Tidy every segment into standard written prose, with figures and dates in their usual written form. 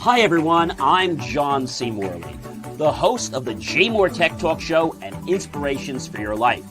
Hi, everyone. I'm John C. Morley, the host of the JMOR Tech Talk Show and Inspirations for Your Life.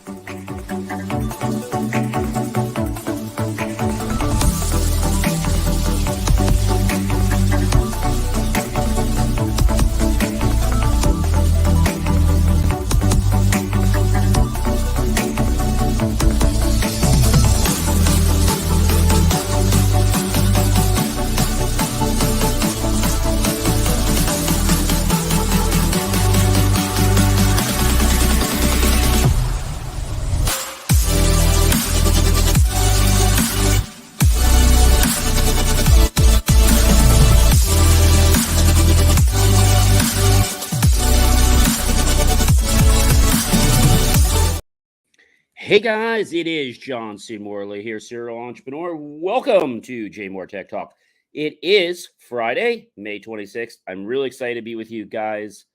Hey guys, it is John C. Morley here, serial entrepreneur. Welcome to JMOR Tech Talk. It is Friday, May 26th. I'm really excited to be with you guys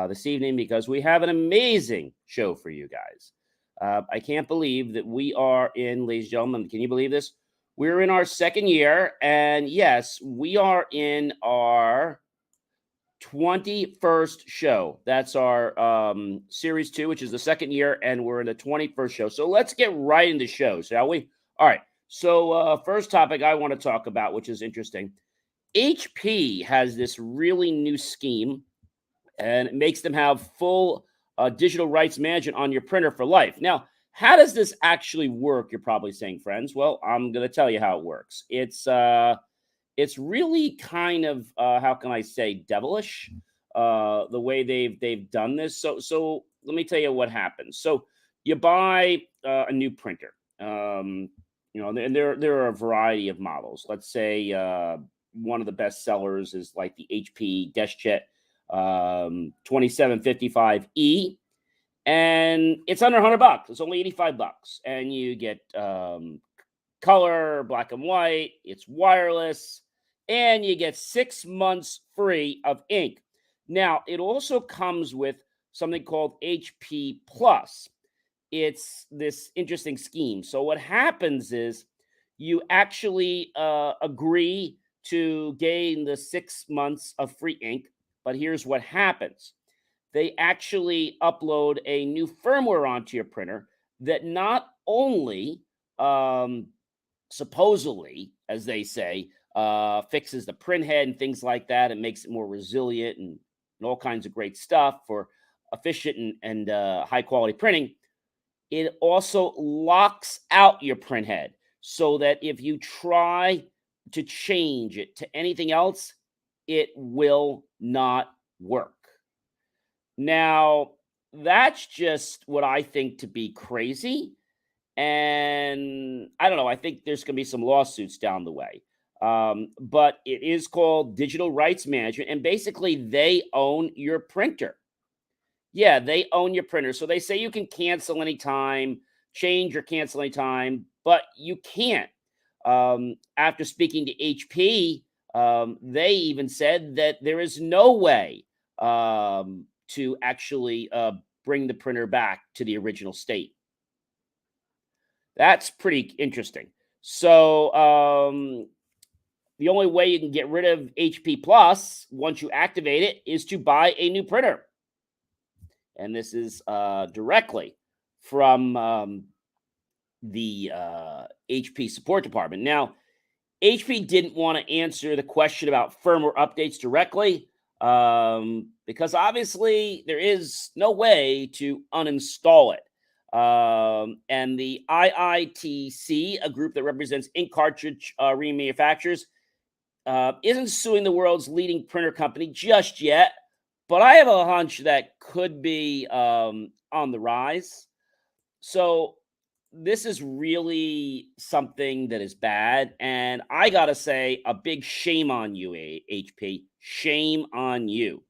this evening because we have an amazing show for you guys. I can't believe that we are in, ladies and gentlemen, can you believe this? We're in our second year, and yes, we are in our 21st show. That's our series 2, which is the second year, and we're in the 21st show. So let's get right into the show, shall we? All right. So first topic I want to talk about, which is interesting. HP has this really new scheme, and it makes them have full digital rights management on your printer for life. Now, how does this actually work? You're probably saying, friends. Well, I'm going to tell you how it works. It's really kind of how can I say devilish the way they've done this. So let me tell you what happens. So you buy a new printer, and there are a variety of models. Let's say one of the best sellers is like the HP DeskJet 2755E, and it's under $100. It's only $85, and you get color, black and white. It's wireless. And you get 6 months free of ink. Now, it also comes with something called HP Plus. It's this interesting scheme. So what happens is you actually agree to gain the 6 months of free ink. But here's what happens. They actually upload a new firmware onto your printer that not only supposedly, as they say, fixes the print head and things like that. It makes it more resilient and all kinds of great stuff for efficient and high quality printing. It also locks out your print head so that if you try to change it to anything else, it will not work. Now, that's just what I think to be crazy. And I don't know, I think there's going to be some lawsuits down the way. But it is called digital rights management. And basically, they own your printer. Yeah, they own your printer. So they say you can cancel anytime, change or cancel anytime, but you can't. After speaking to HP, they even said that there is no way to actually bring the printer back to the original state. That's pretty interesting. So the only way you can get rid of HP Plus once you activate it is to buy a new printer. And this is directly from the HP support department. Now, HP didn't want to answer the question about firmware updates directly because obviously there is no way to uninstall it. And the IITC, a group that represents ink cartridge remanufacturers, isn't suing the world's leading printer company just yet, but I have a hunch that could be on the rise. So this is really something that is bad, and I gotta say a big shame on you, HP. Shame on you.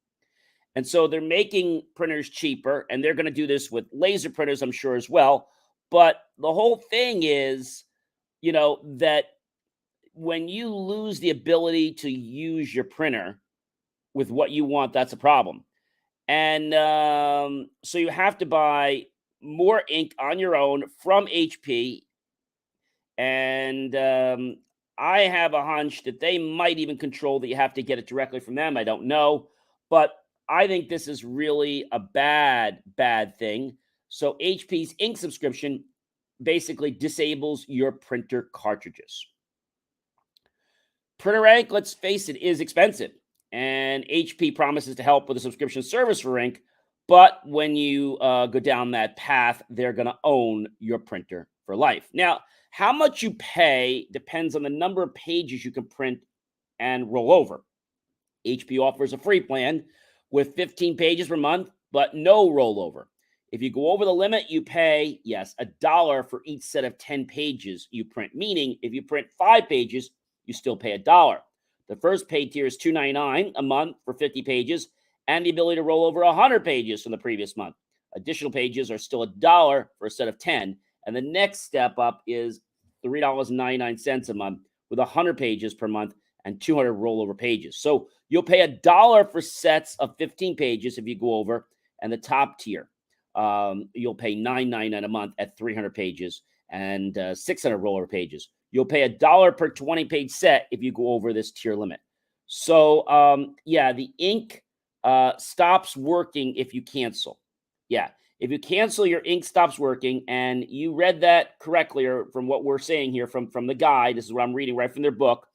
And so they're making printers cheaper, and they're going to do this with laser printers, I'm sure, as well. But the whole thing is, that when you lose the ability to use your printer with what you want, that's a problem. And so you have to buy more ink on your own from HP. And I have a hunch that they might even control that you have to get it directly from them. I don't know, but I think this is really a bad thing. So HP's ink subscription basically disables your printer cartridges. Printer ink, let's face it, is expensive, and HP promises to help with a subscription service for ink. But when you go down that path, they're going to own your printer for life. Now, how much you pay depends on the number of pages you can print and roll over. HP offers a free plan with 15 pages per month, but no rollover. If you go over the limit, you pay, yes, $1 for each set of 10 pages you print, meaning if you print 5 pages, you still pay $1. The first paid tier is $2.99 a month for 50 pages and the ability to roll over 100 pages from the previous month. Additional pages are still $1 for a set of 10, and the next step up is $3.99 a month with 100 pages per month and 200 rollover pages. So you'll pay $1 for sets of 15 pages if you go over, and the top tier, you'll pay $9.99 a month at 300 pages and 600 rollover pages. You'll pay $1 per 20-page set if you go over this tier limit. So, yeah, the ink stops working if you cancel. Yeah, if you cancel, your ink stops working, and you read that correctly, or from what we're saying here from the guide. This is what I'm reading right from their book.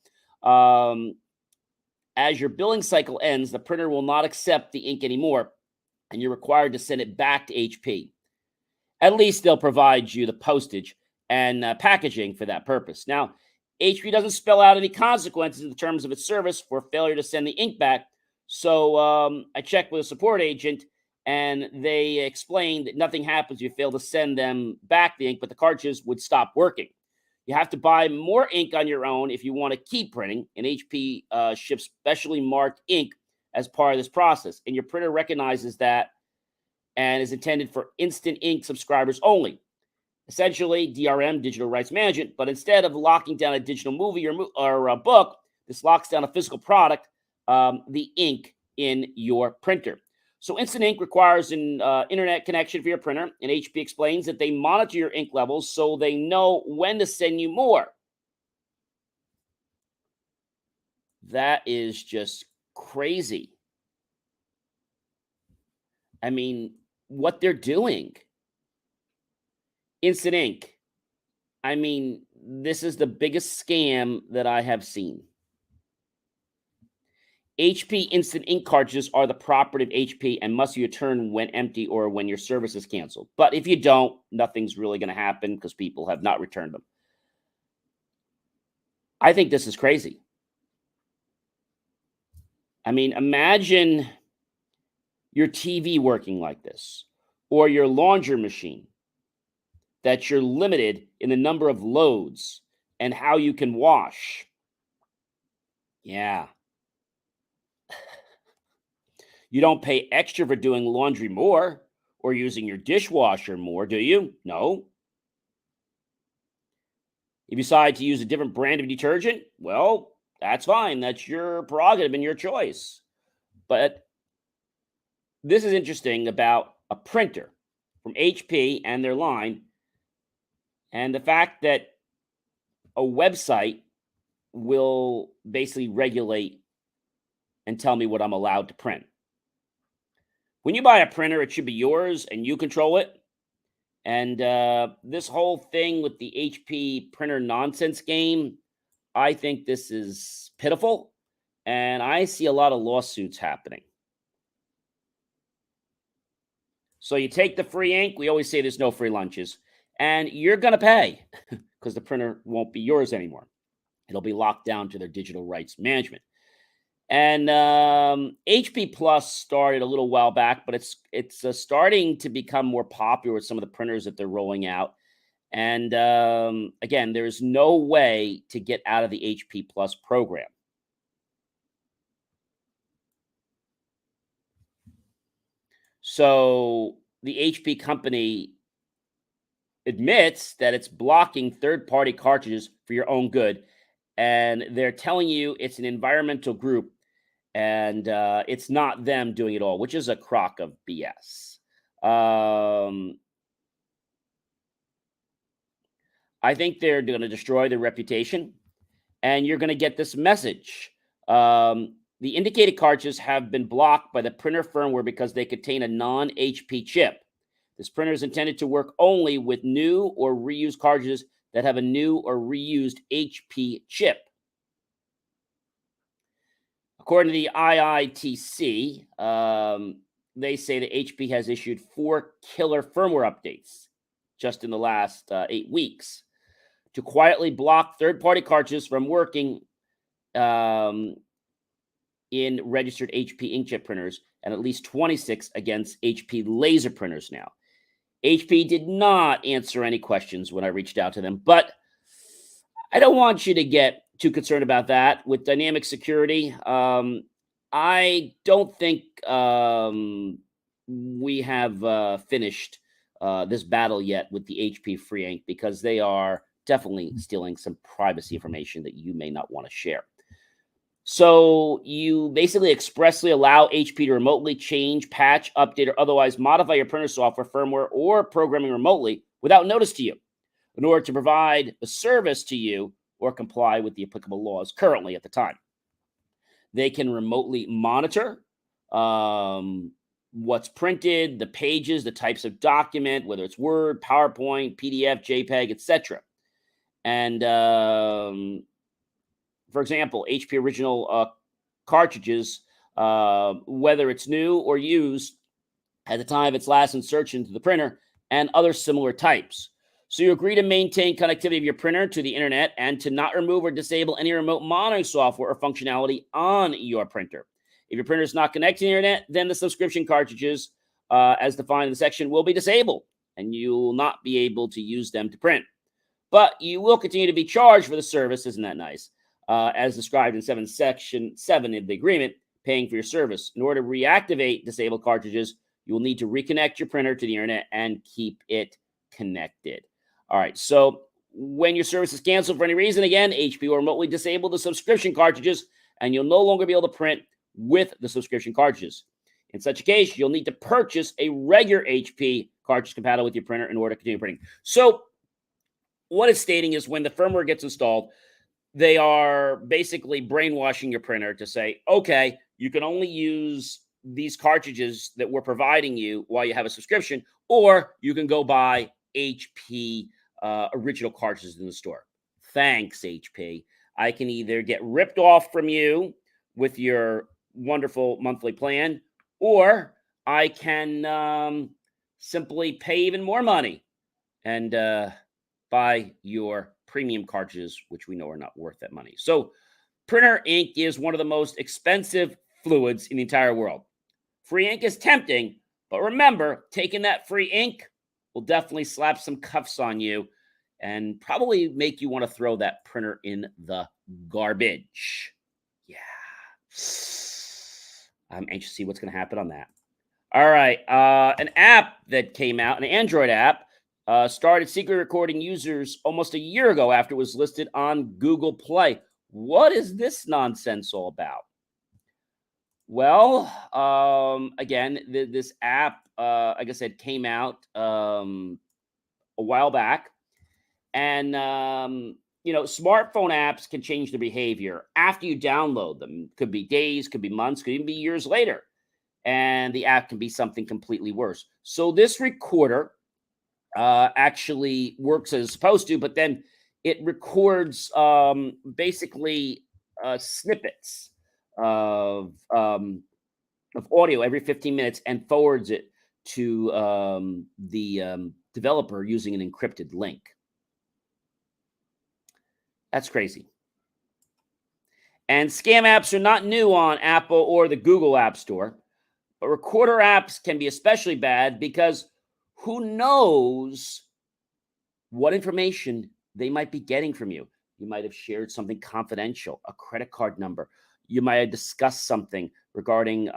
As your billing cycle ends, the printer will not accept the ink anymore, and you're required to send it back to HP. At least they'll provide you the postage and packaging for that purpose. Now, HP doesn't spell out any consequences in the terms of its service for failure to send the ink back. So I checked with a support agent, and they explained that nothing happens if you fail to send them back the ink, but the cartridges would stop working. You have to buy more ink on your own if you want to keep printing, and HP ships specially marked ink as part of this process. And your printer recognizes that and is intended for instant ink subscribers only. Essentially, DRM, digital rights management, but instead of locking down a digital movie or a book, this locks down a physical product, the ink in your printer. So instant ink requires an internet connection for your printer, and HP explains that they monitor your ink levels so they know when to send you more. That is just crazy. I mean, what they're doing. Instant ink. I mean, this is the biggest scam that I have seen. HP instant ink cartridges are the property of HP and must be returned when empty or when your service is canceled. But if you don't, nothing's really going to happen because people have not returned them. I think this is crazy. I mean, imagine your TV working like this, or your laundry machine, that you're limited in the number of loads and how you can wash. Yeah. You don't pay extra for doing laundry more or using your dishwasher more, do you? No. If you decide to use a different brand of detergent, well, that's fine. That's your prerogative and your choice. But this is interesting about a printer from HP and their line, and the fact that a website will basically regulate and tell me what I'm allowed to print. When you buy a printer, it should be yours and you control it. And this whole thing with the HP printer nonsense game, I think this is pitiful. And I see a lot of lawsuits happening. So you take the free ink. We always say there's no free lunches. And you're going to pay because the printer won't be yours anymore. It'll be locked down to their digital rights management. And HP Plus started a little while back, but it's starting to become more popular with some of the printers that they're rolling out. And again, there's no way to get out of the HP Plus program. So the HP company admits that it's blocking third-party cartridges for your own good. And they're telling you it's an environmental group and it's not them doing it all, which is a crock of BS. I think they're going to destroy their reputation, and you're going to get this message. The indicated cartridges have been blocked by the printer firmware because they contain a non-HP chip. This printer is intended to work only with new or reused cartridges that have a new or reused HP chip. According to the IITC, they say that HP has issued 4 killer firmware updates just in the last 8 weeks to quietly block third-party cartridges from working in registered HP inkjet printers, and at least 26 against HP laser printers now. HP did not answer any questions when I reached out to them, but I don't want you to get too concerned about that. With dynamic security, I don't think we have finished this battle yet with the HP Free Ink, because they are definitely stealing some privacy information that you may not want to share. So you basically expressly allow HP to remotely change, patch, update, or otherwise modify your printer software, firmware, or programming remotely without notice to you in order to provide a service to you or comply with the applicable laws currently at the time. They can remotely monitor what's printed, the pages, the types of document, whether it's Word, PowerPoint, PDF, JPEG, etc. And for example, HP original cartridges, whether it's new or used at the time of its last insertion into the printer, and other similar types. So you agree to maintain connectivity of your printer to the internet and to not remove or disable any remote monitoring software or functionality on your printer. If your printer is not connected to the internet, then the subscription cartridges, as defined in the section, will be disabled, and you will not be able to use them to print. But you will continue to be charged for the service. Isn't that nice? As described in Section 7 of the agreement, paying for your service. In order to reactivate disabled cartridges, you will need to reconnect your printer to the internet and keep it connected. All right, so when your service is canceled for any reason, again, HP will remotely disable the subscription cartridges, and you'll no longer be able to print with the subscription cartridges. In such a case, you'll need to purchase a regular HP cartridge compatible with your printer in order to continue printing. So what it's stating is when the firmware gets installed, they are basically brainwashing your printer to say, okay, you can only use these cartridges that we're providing you while you have a subscription, or you can go buy HP original cartridges in the store. Thanks, HP. I can either get ripped off from you with your wonderful monthly plan, or I can simply pay even more money and buy your premium cartridges, which we know are not worth that money. So printer ink is one of the most expensive fluids in the entire world. Free ink is tempting, but remember, taking that free ink will definitely slap some cuffs on you and probably make you want to throw that printer in the garbage. Yeah. I'm anxious to see what's going to happen on that. All right. An app that came out, an Android app, started secretly recording users almost a year ago after it was listed on Google Play. What is this nonsense all about? Well, again, this app, like I said, came out a while back. And, smartphone apps can change their behavior after you download them. Could be days, could be months, could even be years later. And the app can be something completely worse. So this recorder actually works as it's supposed to, but then it records basically snippets of audio every 15 minutes and forwards it to the developer using an encrypted link. That's crazy. And scam apps are not new on Apple or the Google App Store, but recorder apps can be especially bad because who knows what information they might be getting from you. You might have shared something confidential, a credit card number. You might have discussed something regarding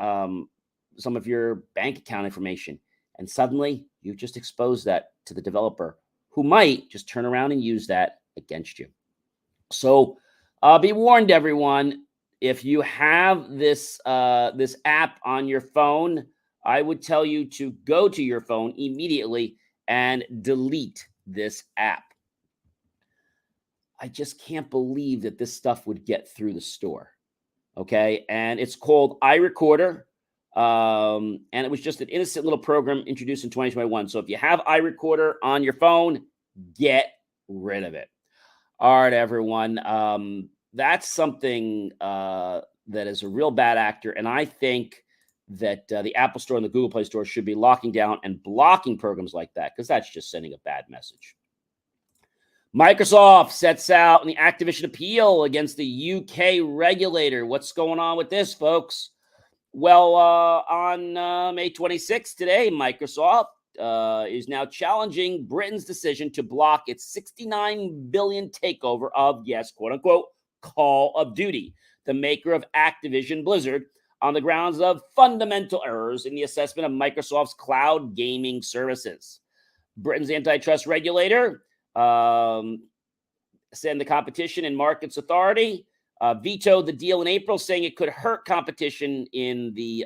some of your bank account information. And suddenly you've just exposed that to the developer, who might just turn around and use that against you. So be warned, everyone. If you have this app on your phone, I would tell you to go to your phone immediately and delete this app. I just can't believe that this stuff would get through the store. Okay. And it's called iRecorder. And it was just an innocent little program introduced in 2021. So if you have iRecorder on your phone, get rid of it. All right, everyone. That's something that is a real bad actor. And I think that the Apple Store and the Google Play Store should be locking down and blocking programs like that, because that's just sending a bad message. Microsoft sets out an Activision appeal against the UK regulator. What's going on with this, folks? Well, on May 26th today, Microsoft is now challenging Britain's decision to block its $69 billion takeover of, yes, quote unquote, Call of Duty, the maker of Activision Blizzard, on the grounds of fundamental errors in the assessment of Microsoft's cloud gaming services. Britain's antitrust regulator, the Competition and Markets Authority, vetoed the deal in April, saying it could hurt competition in the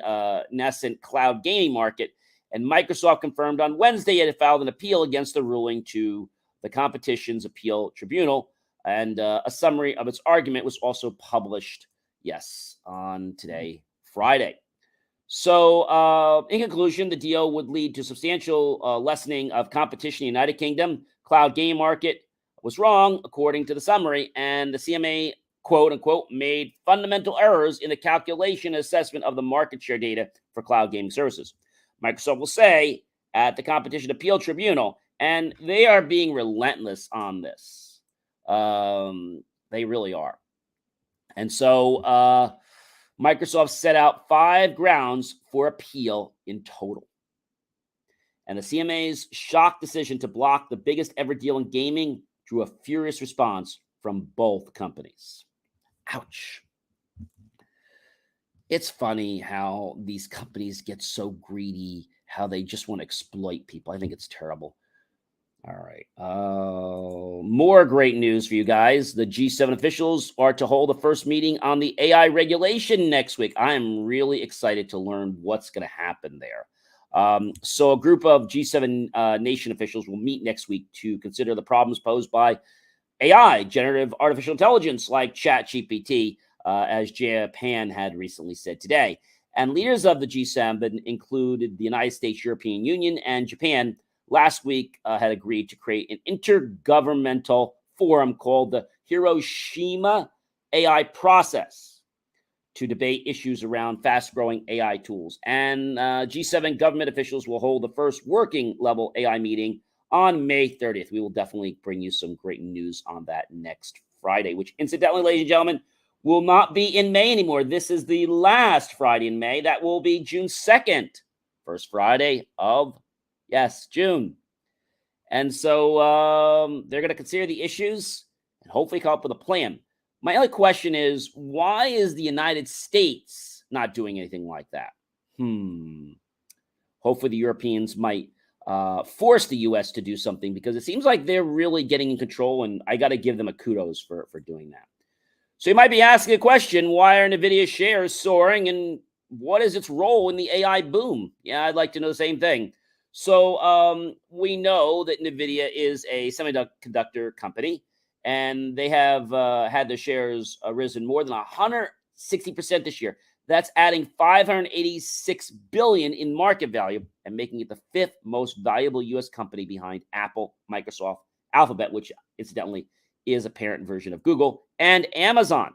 nascent cloud gaming market. And Microsoft confirmed on Wednesday it had filed an appeal against the ruling to the Competition's Appeal Tribunal. And a summary of its argument was also published, yes, on today, Friday. So in conclusion, the deal would lead to substantial lessening of competition in the United Kingdom. Cloud game market was wrong, according to the summary, and the CMA, quote unquote, made fundamental errors in the calculation and assessment of the market share data for cloud gaming services. Microsoft will say at the Competition Appeal Tribunal, and they are being relentless on this. They really are. And so Microsoft set out 5 grounds for appeal in total. And the CMA's shock decision to block the biggest ever deal in gaming drew a furious response from both companies. Ouch. It's funny how these companies get so greedy, how they just want to exploit people. I think it's terrible. All right. More great news for you guys. The G7 officials are to hold the first meeting on the AI regulation next week. I am really excited to learn what's going to happen there. So a group of G7 nation officials will meet next week to consider the problems posed by AI, generative artificial intelligence, like ChatGPT, as Japan had recently said today. And leaders of the G7 included the United States, European Union, and Japan last week had agreed to create an intergovernmental forum called the Hiroshima AI Process to debate issues around fast-growing AI tools. And G7 government officials will hold the first working-level AI meeting on May 30th. We will definitely bring you some great news on that next Friday, which incidentally, ladies and gentlemen, will not be in May anymore. This is the last Friday in May. That will be June 2nd, first Friday of, yes, June. And so they're going to consider the issues and hopefully come up with a plan. My only question is, why is the United States not doing anything like that? Hopefully the Europeans might force the U.S. to do something, because it seems like they're really getting in control, and I got to give them a kudos for doing that. So you might be asking a question, why are Nvidia shares soaring, and what is its role in the AI boom? Yeah, I'd like to know the same thing. So we know that Nvidia is a semiconductor company, and they have had their shares risen more than 160% this year. That's adding $586 billion in market value and making it the 5th most valuable U.S. company behind Apple, Microsoft, Alphabet, which incidentally is a parent version of Google, and Amazon.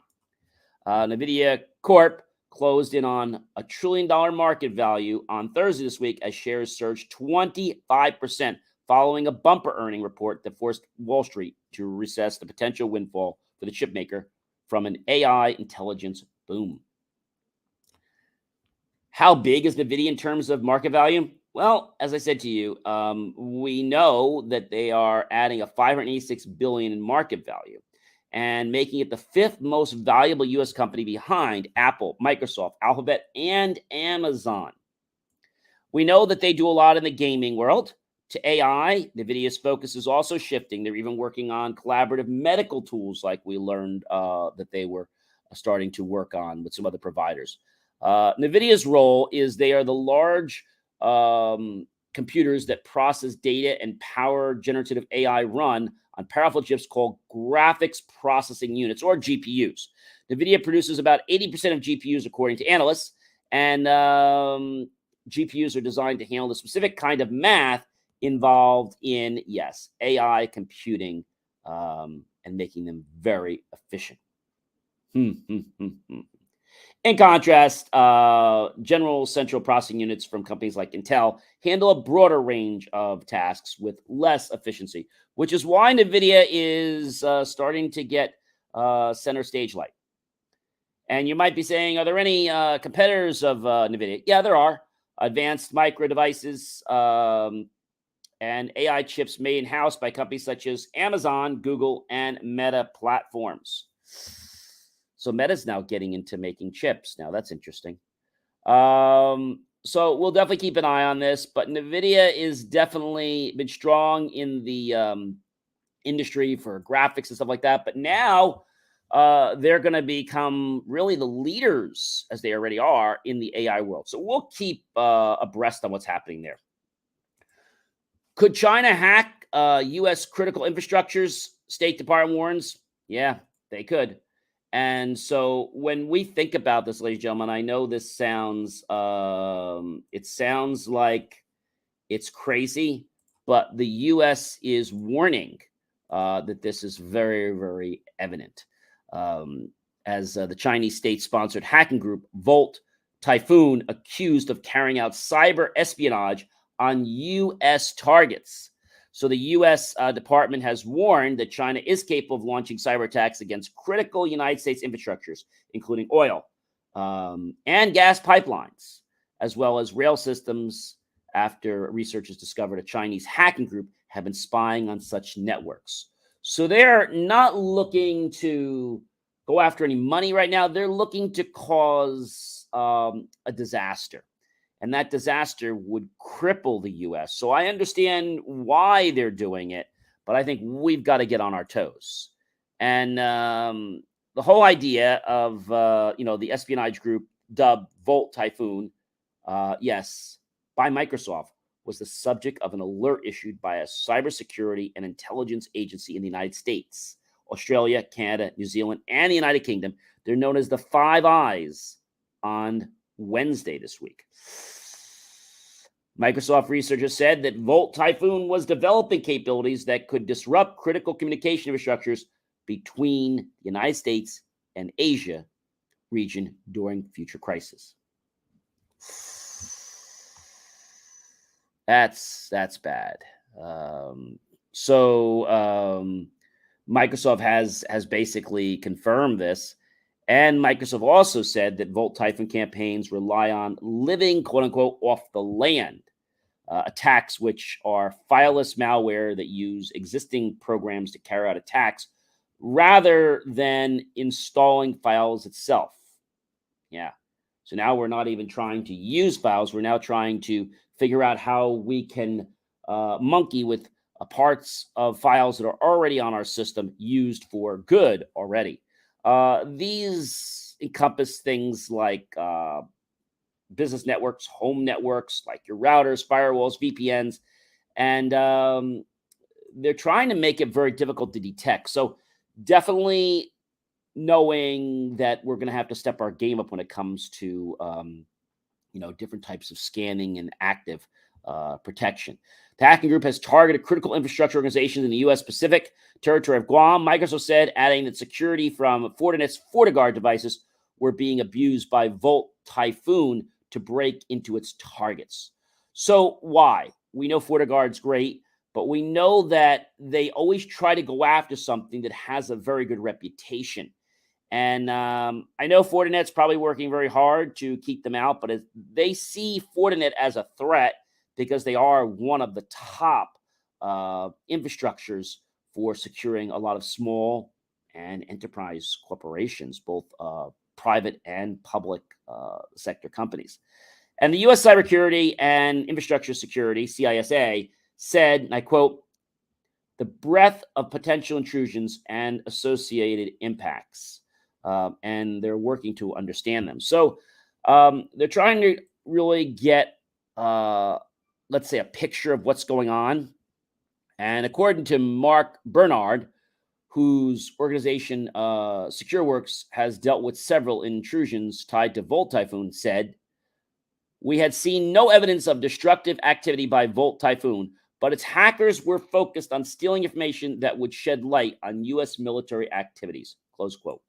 Nvidia Corp closed in on $1 trillion market value on Thursday this week as shares surged 25% following a bumper earning report that forced Wall Street to reassess the potential windfall for the chipmaker from an AI intelligence boom. How big is Nvidia in terms of market value? Well, as I said to you, we know that they are adding a $586 billion in market value and making it the 5th most valuable U.S. company behind Apple, Microsoft, Alphabet, and Amazon. We know that they do a lot in the gaming world. To AI, NVIDIA's focus is also shifting. They're even working on collaborative medical tools, like we learned that they were starting to work on with some other providers. NVIDIA's role is they are the large computers that process data and power generative AI run on powerful chips called graphics processing units, or GPUs. Nvidia produces about 80% of GPUs, according to analysts, and GPUs are designed to handle the specific kind of math involved in, yes, AI computing, and making them very efficient. In contrast, general central processing units from companies like Intel handle a broader range of tasks with less efficiency, which is why Nvidia is starting to get center stage light. And you might be saying, are there any competitors of Nvidia? Yeah, there are. Advanced micro devices and AI chips made in-house by companies such as Amazon, Google, and Meta platforms. So Meta's now getting into making chips. Now, that's interesting. So we'll definitely keep an eye on this, but Nvidia is definitely been strong in the industry for graphics and stuff like that. But now they're going to become really the leaders, as they already are, in the AI world. So we'll keep abreast on what's happening there. Could China hack U.S. critical infrastructures? State Department warns. Yeah, they could. And so when we think about this, ladies and gentlemen, I know this sounds, it sounds like it's crazy, but the U.S. is warning that this is very, very evident. As the Chinese state-sponsored hacking group Volt Typhoon accused of carrying out cyber espionage on U.S. targets. So the U.S. Department has warned that China is capable of launching cyber attacks against critical United States infrastructures, including oil and gas pipelines, as well as rail systems, after researchers discovered a Chinese hacking group had been spying on such networks. So they're not looking to go after any money right now. They're looking to cause a disaster. And that disaster would cripple the U.S. So I understand why they're doing it, but I think we've got to get on our toes. And the whole idea of, the espionage group dubbed Volt Typhoon, yes, by Microsoft, was the subject of an alert issued by a cybersecurity and intelligence agency in the United States, Australia, Canada, New Zealand, and the United Kingdom. They're known as the Five Eyes on Wednesday this week. Microsoft researchers said that Volt Typhoon was developing capabilities that could disrupt critical communication infrastructures between the United States and Asia region during future crises. That's bad. Microsoft has basically confirmed this. And Microsoft also said that Volt Typhoon campaigns rely on living, quote unquote, off the land attacks, which are fileless malware that use existing programs to carry out attacks rather than installing files itself. Yeah. So now we're not even trying to use files. We're now trying to figure out how we can monkey with parts of files that are already on our system used for good already. These encompass things like business networks, home networks, like your routers, firewalls, VPNs, and they're trying to make it very difficult to detect. So definitely knowing that we're going to have to step our game up when it comes to, different types of scanning and active protection. The hacking group has targeted critical infrastructure organizations in the U.S. Pacific territory of Guam, Microsoft said, adding that security from Fortinet's FortiGuard devices were being abused by Volt Typhoon to break into its targets. So why? We know FortiGuard's great, but we know that they always try to go after something that has a very good reputation. And I know Fortinet's probably working very hard to keep them out, but they see Fortinet as a threat because they are one of the top infrastructures for securing a lot of small and enterprise corporations, both private and public sector companies. And the U.S. Cybersecurity and Infrastructure Security, CISA, said, and I quote, "The breadth of potential intrusions and associated impacts." And they're working to understand them. So they're trying to really get let's say, a picture of what's going on. And according to Mark Bernard, whose organization SecureWorks has dealt with several intrusions tied to Volt Typhoon, said, "We had seen no evidence of destructive activity by Volt Typhoon, but its hackers were focused on stealing information that would shed light on U.S. military activities." Close quote.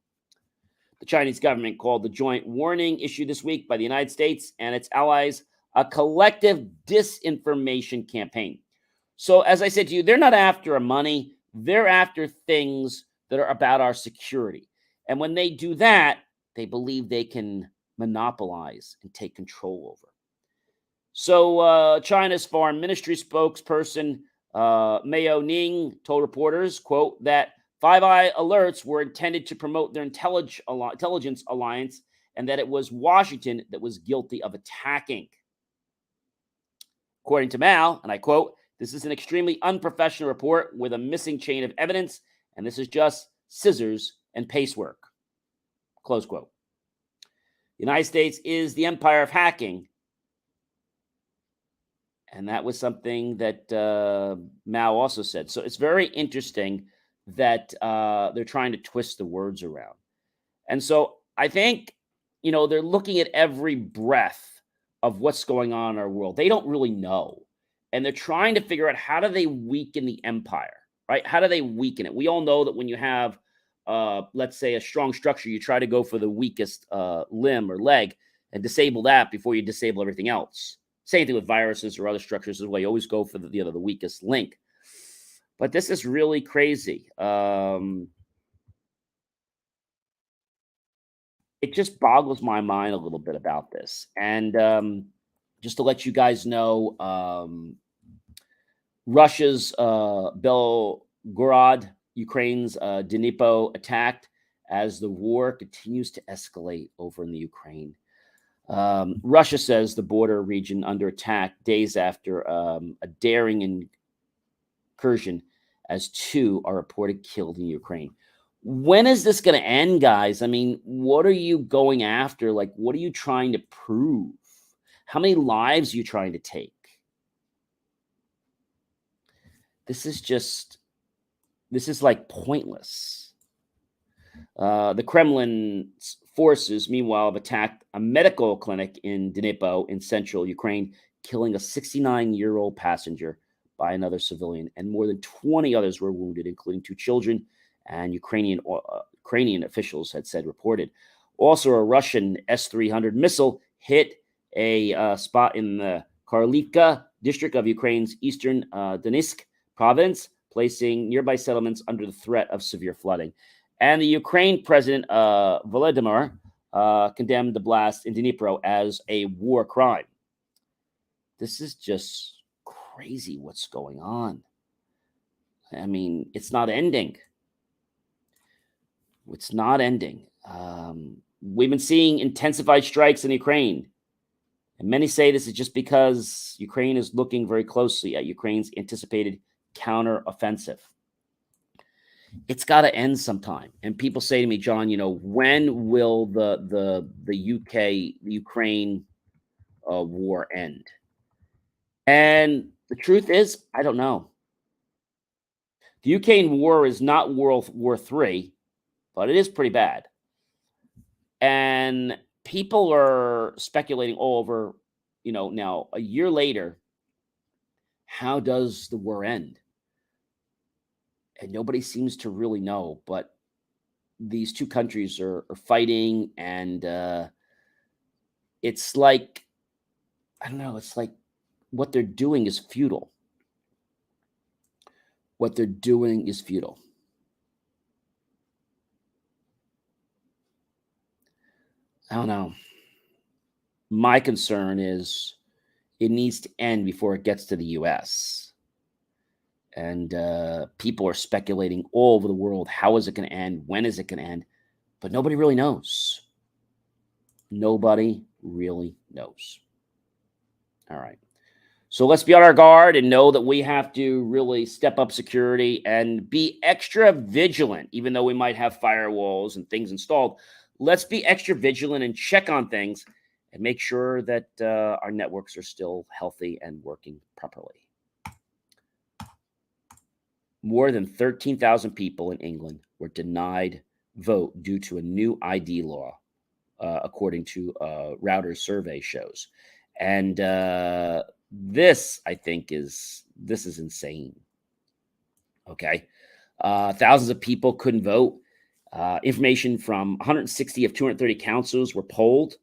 The Chinese government called the joint warning issued this week by the United States and its allies a collective disinformation campaign. So, as I said to you, they're not after our money. They're after things that are about our security. And when they do that, they believe they can monopolize and take control over. So China's foreign ministry spokesperson, Mao Ning, told reporters, quote, that Five Eye alerts were intended to promote their intelligence alliance and that it was Washington that was guilty of attacking. According to Mao, and I quote, "This is an extremely unprofessional report with a missing chain of evidence, and this is just scissors and pacework." Close quote. The United States is the empire of hacking. And that was something that Mao also said. So it's very interesting that they're trying to twist the words around. And so I think, they're looking at every breath of what's going on in our world. They don't really know. And they're trying to figure out, how do they weaken the empire, right? How do they weaken it? We all know that when you have, let's say, a strong structure, you try to go for the weakest limb or leg and disable that before you disable everything else. Same thing with viruses or other structures as well. You always go for the weakest link. But this is really crazy. It just boggles my mind a little bit about this. And just to let you guys know, Russia's Belgorod, Ukraine's Dnipro attacked as the war continues to escalate over in the Ukraine. Russia says the border region under attack days after a daring incursion, as 2 are reported killed in Ukraine. When is this going to end, guys? I mean, what are you going after? Like, what are you trying to prove? How many lives are you trying to take? This is like pointless. The Kremlin's forces, meanwhile, have attacked a medical clinic in Dnipro in central Ukraine, killing a 69-year-old passenger by another civilian, and more than 20 others were wounded, including 2 children, and Ukrainian officials had said reported. Also, a Russian S-300 missile hit a spot in the Karlivka district of Ukraine's eastern Donetsk province, placing nearby settlements under the threat of severe flooding. And the Ukraine president, Volodymyr, condemned the blast in Dnipro as a war crime. This is just crazy what's going on. I mean, it's not ending. It's not ending. We've been seeing intensified strikes in Ukraine. And many say this is just because Ukraine is looking very closely at Ukraine's anticipated counteroffensive. It's got to end sometime. And people say to me, John, when will the Ukraine war end? And the truth is, I don't know. The Ukraine war is not World War III, but it is pretty bad. And people are speculating all over, now a year later, how does the war end? And nobody seems to really know, but these 2 countries are fighting, and it's like, I don't know, it's like what they're doing is futile. What they're doing is futile. I don't know. My concern is it needs to end before it gets to the U.S. And people are speculating all over the world. How is it going to end? When is it going to end? But nobody really knows. Nobody really knows. All right. So let's be on our guard and know that we have to really step up security and be extra vigilant, even though we might have firewalls and things installed. Let's be extra vigilant and check on things and make sure that our networks are still healthy and working properly. More than 13,000 people in England were denied vote due to a new ID law, according to Reuters survey shows. And this, I think, is insane. Okay. Thousands of people couldn't vote. Information from 160 of 230 councils were polled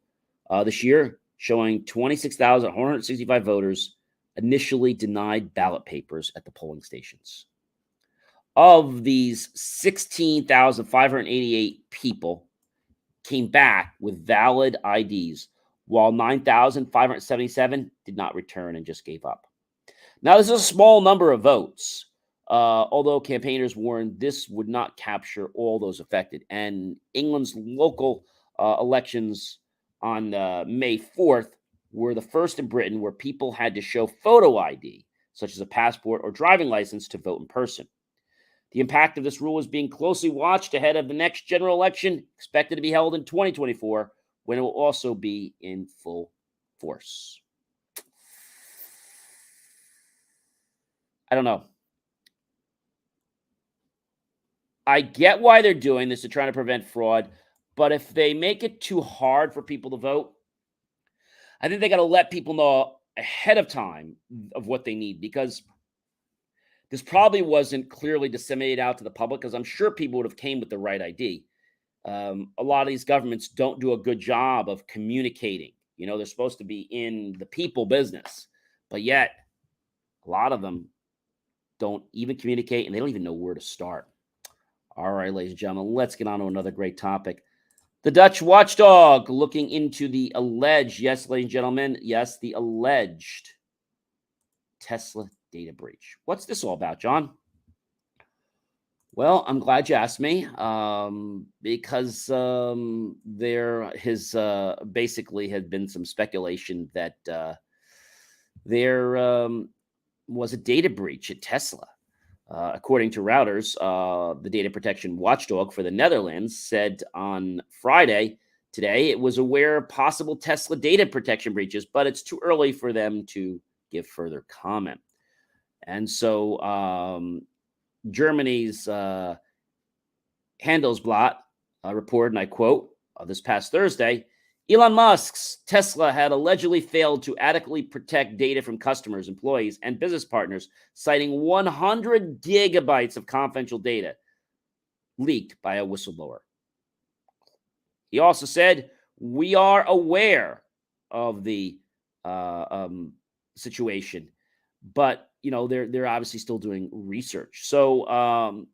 this year, showing 26,165 voters initially denied ballot papers at the polling stations. Of these, 16,588 people came back with valid IDs, while 9,577 did not return and just gave up. Now, this is a small number of votes, although campaigners warned this would not capture all those affected. And England's local elections on May 4th were the first in Britain where people had to show photo ID, such as a passport or driving license, to vote in person. The impact of this rule is being closely watched ahead of the next general election, expected to be held in 2024, when it will also be in full force. I don't know. I get why they're doing this. They're trying to prevent fraud. But if they make it too hard for people to vote, I think they got to let people know ahead of time of what they need, because this probably wasn't clearly disseminated out to the public, because I'm sure people would have came with the right ID. A lot of these governments don't do a good job of communicating. You know, they're supposed to be in the people business, but yet a lot of them don't even communicate, and they don't even know where to start. All right, ladies and gentlemen, let's get on to another great topic. The Dutch watchdog looking into the alleged, yes, ladies and gentlemen, yes, the alleged Tesla data breach. What's this all about, John? Well, I'm glad you asked me, because there has basically had been some speculation that there was a data breach at Tesla. According to Reuters, the data protection watchdog for the Netherlands said on Friday today it was aware of possible Tesla data protection breaches, but it's too early for them to give further comment. And so Germany's Handelsblatt reported, and I quote, this past Thursday, Elon Musk's Tesla had allegedly failed to adequately protect data from customers, employees, and business partners, citing 100 gigabytes of confidential data leaked by a whistleblower. He also said, we are aware of the situation, but you know they're obviously still doing research. So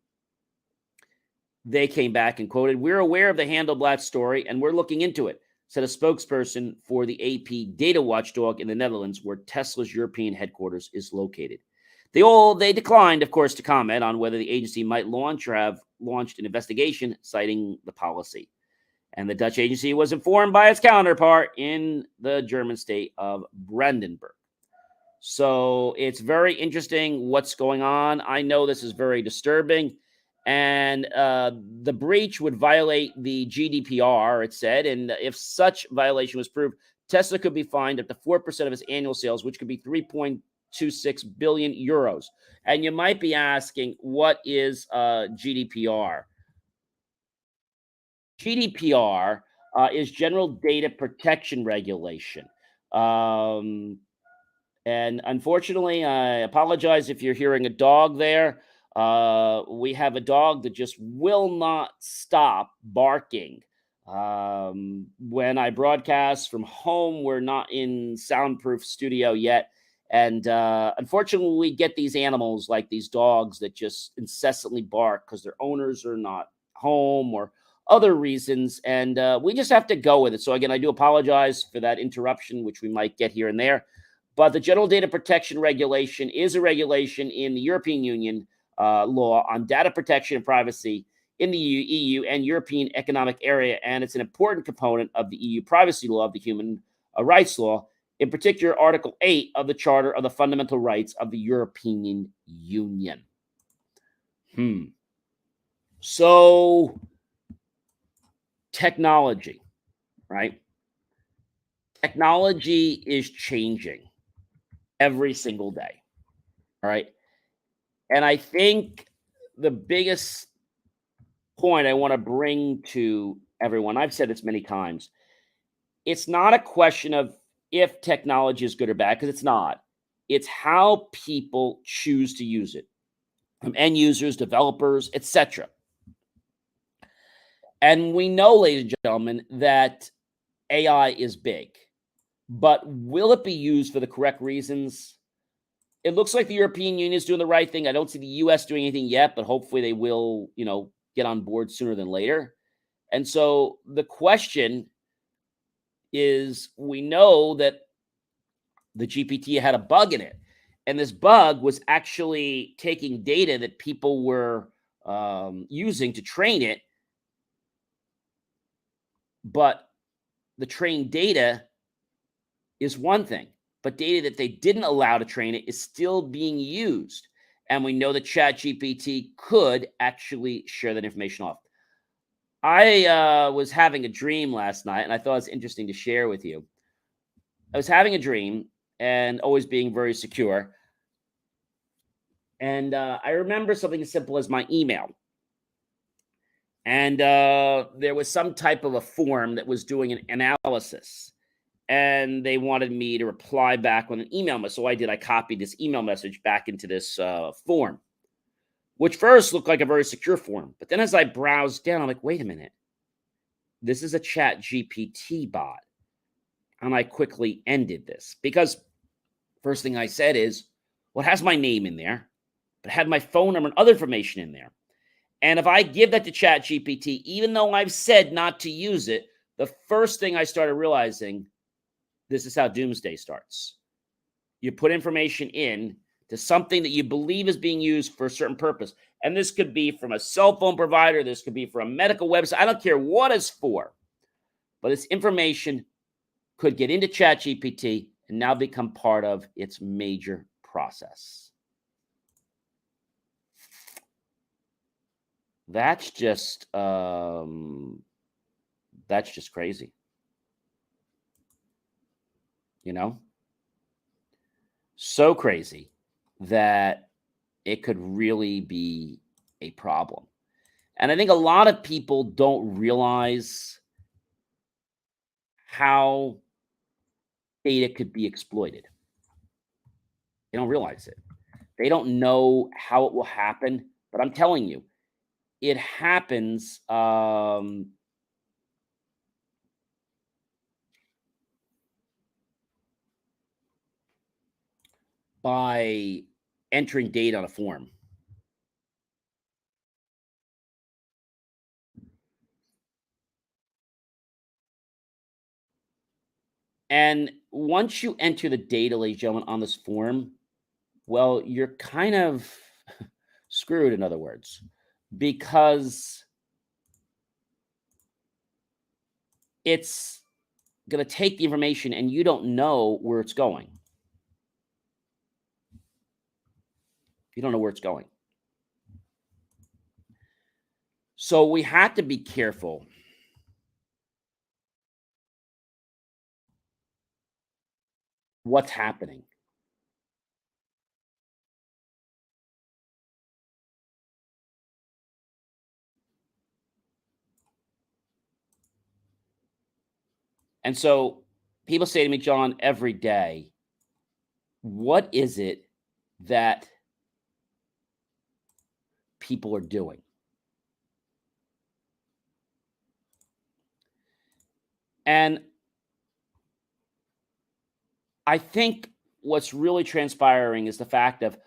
they came back and quoted, we're aware of the Handelsblatt story and we're looking into it, said a spokesperson for the AP data watchdog in the Netherlands, where Tesla's European headquarters is located. They declined, of course, to comment on whether the agency might launch or have launched an investigation, citing the policy. And the Dutch agency was informed by its counterpart in the German state of Brandenburg. So it's very interesting what's going on. I know this is very disturbing. And the breach would violate the GDPR, it said. And if such violation was proved, Tesla could be fined up to 4% of its annual sales, which could be 3.26 billion euros. And you might be asking, what is GDPR? GDPR is General Data Protection Regulation. And unfortunately, I apologize if you're hearing a dog there. We have a dog that just will not stop barking. When I broadcast from home, we're not in soundproof studio yet. And unfortunately, we get these animals like these dogs that just incessantly bark because their owners are not home or other reasons. And we just have to go with it. So again, I do apologize for that interruption, which we might get here and there. But the General Data Protection Regulation is a regulation in the European Union law on data protection and privacy in the EU and European Economic Area. And it's an important component of the EU privacy law, of the human rights law, in particular, Article 8 of the Charter of the Fundamental Rights of the European Union. So, technology, right? Technology is changing every single day. All right. And I think the biggest point I want to bring to everyone, I've said this many times, it's not a question of if technology is good or bad, because it's not. It's how people choose to use it, from end users, developers, etc. And we know, ladies and gentlemen, that AI is big, but will it be used for the correct reasons? It looks like the European Union is doing the right thing. I don't see the US doing anything yet, but hopefully they will, get on board sooner than later. And so the question is, we know that the GPT had a bug in it. And this bug was actually taking data that people were using to train it. But the trained data is one thing, but data that they didn't allow to train it is still being used. And we know that ChatGPT could actually share that information off. I was having a dream last night, and I thought it was interesting to share with you. I was having a dream and always being very secure. And I remember something as simple as my email. And there was some type of a form that was doing an analysis. And they wanted me to reply back on an email message. So I did. I copied this email message back into this form, which first looked like a very secure form. But then as I browsed down, I'm like, wait a minute. This is a Chat GPT bot. And I quickly ended this because first thing I said is, well, it has my name in there, but it had my phone number and other information in there. And if I give that to Chat GPT, even though I've said not to use it, the first thing I started realizing, this is how doomsday starts. You put information in to something that you believe is being used for a certain purpose. And this could be from a cell phone provider. This could be for a medical website. I don't care what it's for. But this information could get into ChatGPT and now become part of its major process. That's just crazy. So crazy that it could really be a problem. And I think a lot of people don't realize how data could be exploited. They don't realize it. They don't know how it will happen, but I'm telling you, it happens by entering data on a form. And once you enter the data, ladies and gentlemen, on this form, well, you're kind of screwed, in other words, because it's going to take the information and you don't know where it's going. You don't know where it's going. So we have to be careful. What's happening? And so people say to me, John, every day, what is it that people are doing? And I think what's really transpiring is the fact of,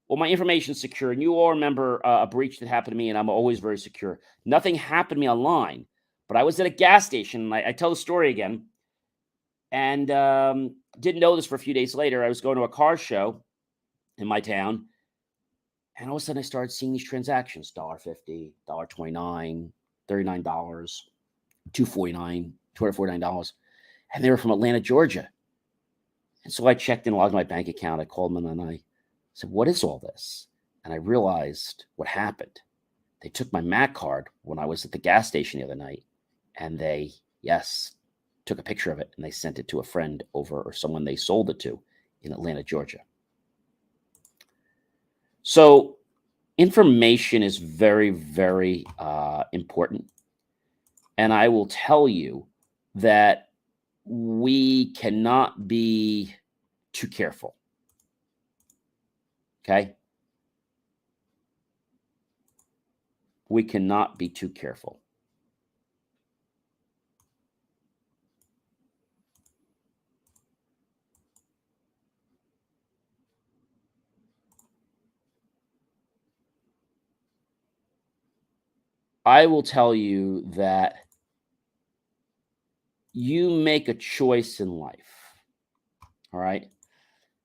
well, my information is secure. And you all remember a breach that happened to me, and I'm always very secure. Nothing happened to me online, but I was at a gas station. And I tell the story again, and didn't know this for a few days later. I was going to a car show in my town, and all of a sudden I started seeing these transactions: $1.50, $1.29, $39, $2.49, $249, and they were from Atlanta, Georgia. And so I checked in, logged my bank account. I called them and I said, what is all this? And I realized what happened. They took my MAC card when I was at the gas station the other night, and they, yes, took a picture of it and they sent it to a friend over or someone they sold it to in Atlanta, Georgia. So information is very, very important. And I will tell you that we cannot be too careful. Okay? We cannot be too careful. I will tell you that you make a choice in life. All right.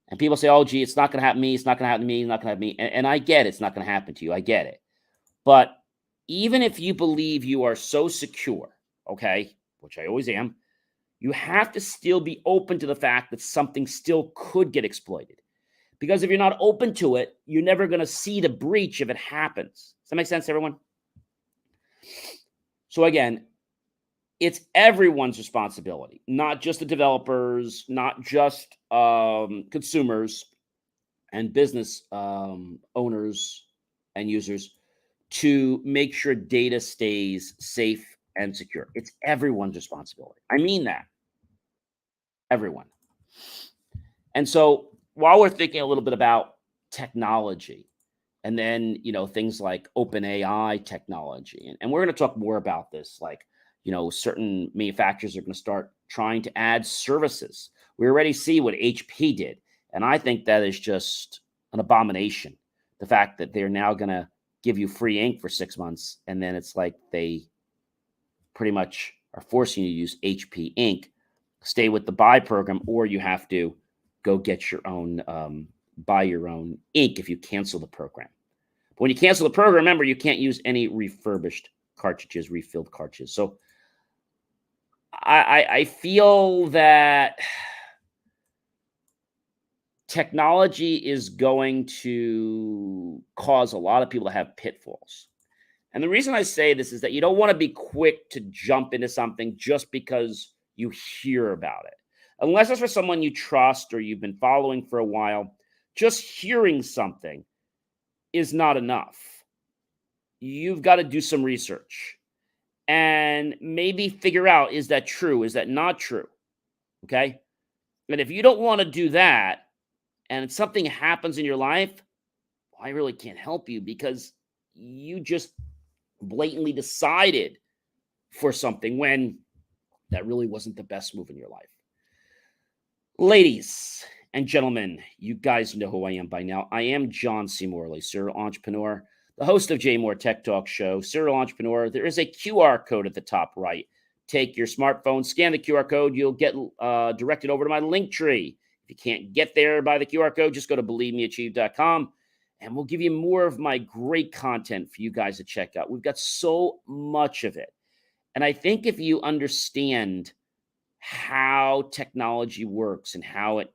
And people say, oh, gee, it's not going to happen to me. It's not going to happen to me. It's not going to happen to me. And I get it. It's not going to happen to you. I get it. But even if you believe you are so secure, okay, which I always am, you have to still be open to the fact that something still could get exploited. Because if you're not open to it, you're never going to see the breach if it happens. Does that make sense, everyone? So again, it's everyone's responsibility, not just the developers, not just consumers and business owners and users, to make sure data stays safe and secure. It's everyone's responsibility. I mean that. Everyone. And so while we're thinking a little bit about technology, and then, things like open AI technology, and we're going to talk more about this, like, certain manufacturers are going to start trying to add services. We already see what HP did. And I think that is just an abomination. The fact that they're now going to give you free ink for 6 months. And then it's like they pretty much are forcing you to use HP ink, stay with the buy program, or you have to go get your own, buy your own ink if you cancel the program. But when you cancel the program, remember, you can't use any refurbished cartridges, refilled cartridges. So I feel that technology is going to cause a lot of people to have pitfalls. And the reason I say this is that you don't want to be quick to jump into something just because you hear about it. Unless it's for someone you trust or you've been following for a while, just hearing something is not enough. You've got to do some research and maybe figure out, is that true? Is that not true? Okay. And if you don't want to do that and something happens in your life, I really can't help you because you just blatantly decided for something when that really wasn't the best move in your life. Ladies and gentlemen, you guys know who I am by now. I am John C. Morley, serial entrepreneur, the host of JMOR Tech Talk Show, serial entrepreneur. There is a QR code at the top right. Take your smartphone, scan the QR code. You'll get directed over to my link tree. If you can't get there by the QR code, just go to believemeachieve.com, and we'll give you more of my great content for you guys to check out. We've got so much of it. And I think if you understand how technology works and how it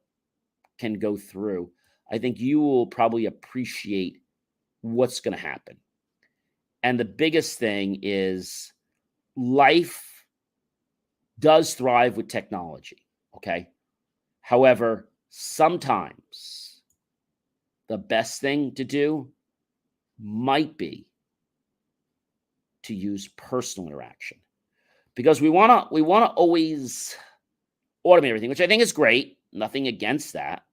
can go through, I think you will probably appreciate what's going to happen. And the biggest thing is life does thrive with technology, okay? However, sometimes the best thing to do might be to use personal interaction, because we want to always automate everything, which I think is great. Nothing against that.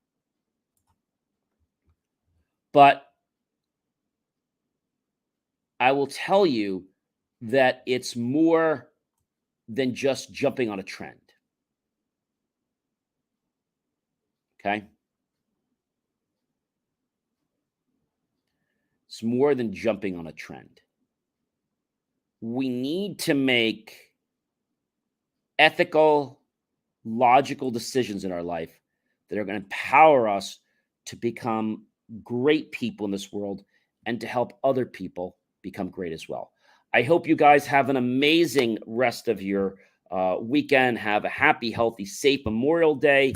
But I will tell you that it's more than just jumping on a trend. Okay? It's more than jumping on a trend. We need to make ethical, logical decisions in our life that are going to empower us to become great people in this world and to help other people become great as well. I hope you guys have an amazing rest of your weekend. Have a happy, healthy, safe Memorial Day,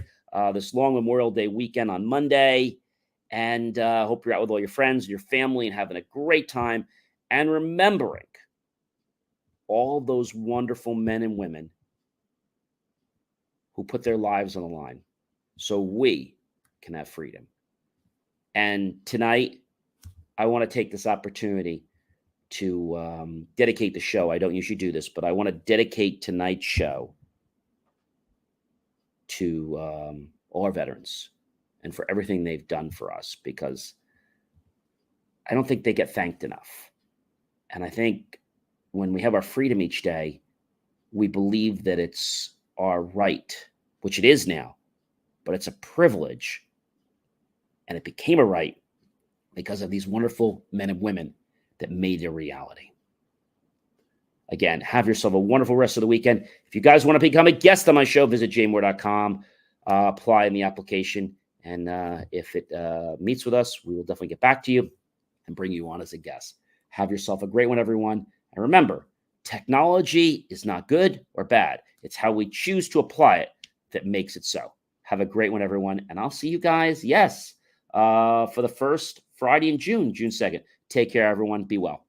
this long Memorial Day weekend on Monday. And hope you're out with all your friends and your family and having a great time. And remembering all those wonderful men and women who put their lives on the line so we can have freedom. And tonight, I want to take this opportunity to dedicate the show. I don't usually do this, but I want to dedicate tonight's show to all our veterans and for everything they've done for us, because I don't think they get thanked enough. And I think when we have our freedom each day, we believe that it's our right, which it is now, but it's a privilege. And it became a right because of these wonderful men and women that made it a reality. Again, have yourself a wonderful rest of the weekend. If you guys want to become a guest on my show, visit JMOR.com, apply in the application. And if it meets with us, we will definitely get back to you and bring you on as a guest. Have yourself a great one, everyone. And remember, technology is not good or bad. It's how we choose to apply it that makes it so. Have a great one, everyone. And I'll see you guys, for the first Friday in June 2nd. Take care, everyone. Be well.